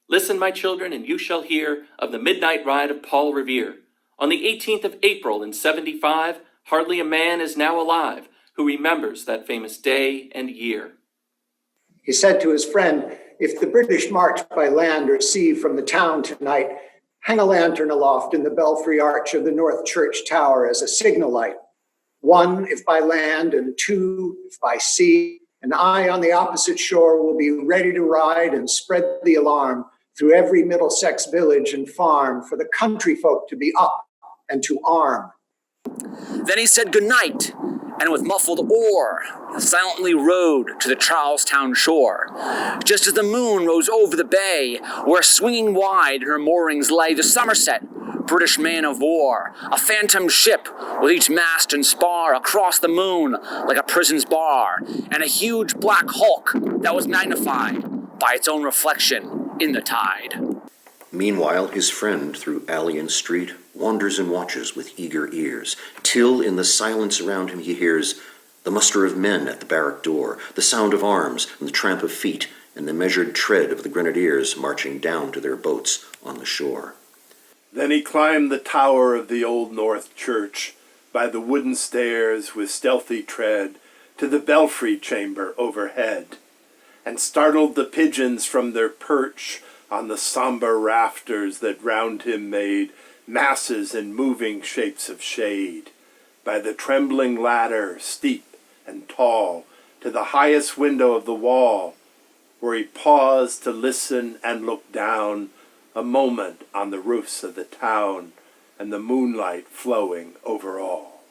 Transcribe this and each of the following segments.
Listen, my children, and you shall hear of the midnight ride of Paul Revere. On the 18th of April in 75, hardly a man is now alive who remembers that famous day and year. He said to his friend, "If the British march by land or sea from the town tonight, hang a lantern aloft in the belfry arch of the North Church Tower as a signal light. One, if by land, and two, if by sea, and I on the opposite shore will be ready to ride and spread the alarm through every Middlesex village and farm for the country folk to be up and to arm." Then he said goodnight, and with muffled oar, silently rowed to the Charlestown shore. Just as the moon rose over the bay, where swinging wide her moorings lay, the Somerset, British man of war, a phantom ship with each mast and spar across the moon like a prison's bar, and a huge black hulk that was magnified by its own reflection in the tide. Meanwhile, his friend through alley and street wanders and watches with eager ears, till in the silence around him he hears the muster of men at the barrack door, the sound of arms and the tramp of feet, and the measured tread of the grenadiers marching down to their boats on the shore. Then he climbed the tower of the Old North Church, by the wooden stairs with stealthy tread, to the belfry chamber overhead, and startled the pigeons from their perch on the somber rafters that round him made masses and moving shapes of shade, by the trembling ladder, steep and tall, to the highest window of the wall, where he paused to listen and look down a moment on the roofs of the town and the moonlight flowing over all.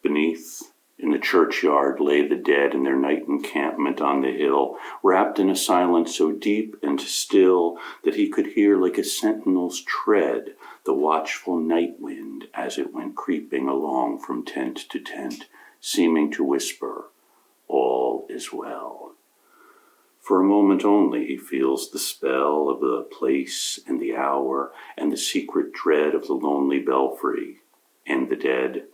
Beneath, in the churchyard, lay the dead in their night encampment on the hill, wrapped in a silence so deep and still that he could hear like a sentinel's tread the watchful night wind as it went creeping along from tent to tent, seeming to whisper, "All is well." For a moment only he feels the spell of the place and the hour and the secret dread of the lonely belfry and the dead,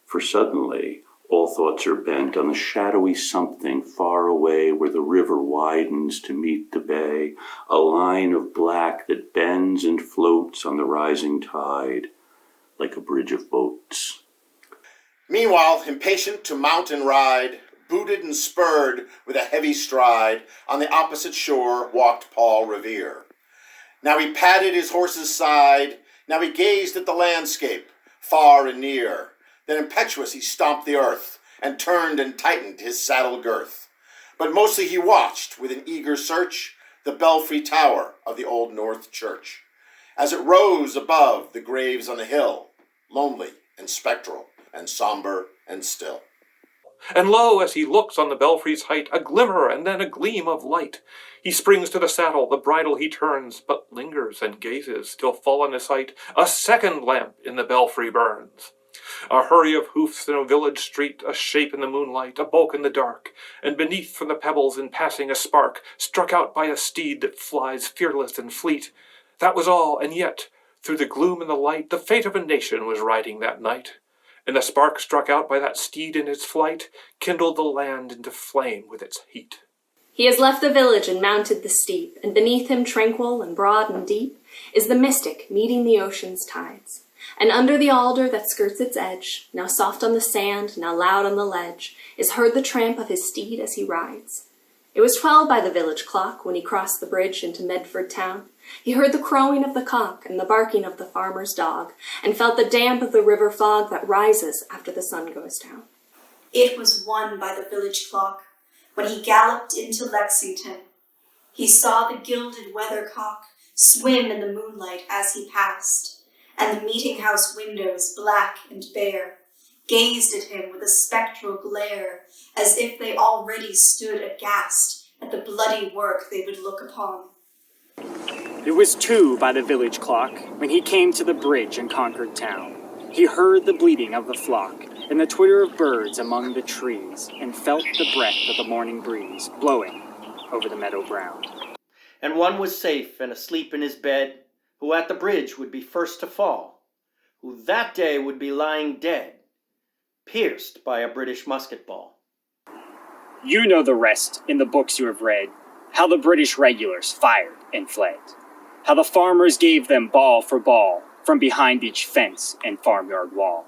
for suddenly all thoughts are bent on the shadowy something far away where the river widens to meet the bay, a line of black that bends and floats on the rising tide like a bridge of boats. Meanwhile, impatient to mount and ride, booted and spurred with a heavy stride, on the opposite shore walked Paul Revere. Now he patted his horse's side, now he gazed at the landscape, far and near. Then impetuous he stomped the earth, and turned and tightened his saddle girth. But mostly he watched, with an eager search, the belfry tower of the Old North Church, as it rose above the graves on the hill, lonely and spectral, and somber and still. And lo, as he looks on the belfry's height, a glimmer and then a gleam of light. He springs to the saddle, the bridle he turns, but lingers and gazes, till full on his sight a second lamp in the belfry burns. A hurry of hoofs in a village street, a shape in the moonlight, a bulk in the dark, and beneath from the pebbles in passing a spark, struck out by a steed that flies fearless and fleet. That was all, and yet, through the gloom and the light, the fate of a nation was riding that night. And the spark struck out by that steed in its flight kindled the land into flame with its heat. He has left the village and mounted the steep, and beneath him, tranquil and broad and deep, is the mystic meeting the ocean's tides. And under the alder that skirts its edge, now soft on the sand, now loud on the ledge, is heard the tramp of his steed as he rides. It was 12 by the village clock when he crossed the bridge into Medford town. He heard the crowing of the cock and the barking of the farmer's dog, and felt the damp of the river fog that rises after the sun goes down. It was 1 by the village clock when he galloped into Lexington. He saw the gilded weathercock swim in the moonlight as he passed, and the meeting-house windows, black and bare, gazed at him with a spectral glare, as if they already stood aghast at the bloody work they would look upon. It was 2 by the village clock when he came to the bridge in Concord town. He heard the bleating of the flock and the twitter of birds among the trees, and felt the breath of the morning breeze blowing over the meadow brown. And one was safe and asleep in his bed, who at the bridge would be first to fall, who that day would be lying dead, pierced by a British musket ball. You know the rest in the books you have read, How the British regulars fired and fled. How the farmers gave them ball for ball from behind each fence and farmyard wall.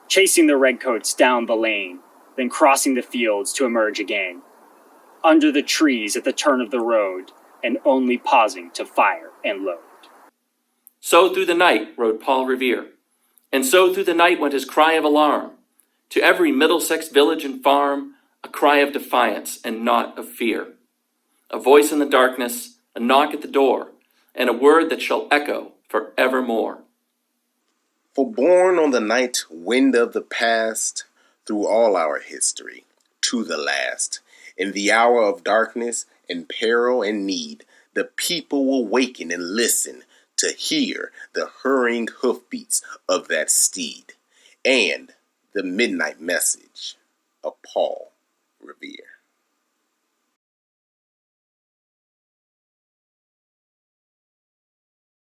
Chasing the redcoats down the lane, then crossing the fields to emerge again. Under the trees at the turn of the road, and only pausing to fire and load. So through the night rode Paul Revere, and so through the night went his cry of alarm. To every Middlesex village and farm, a cry of defiance and not of fear. A voice in the darkness, a knock at the door, and a word that shall echo for evermore. For born on the night wind of the past, through all our history, to the last, in the hour of darkness and peril and need, the people will waken and listen to hear the hurrying hoofbeats of that steed and the midnight message of Paul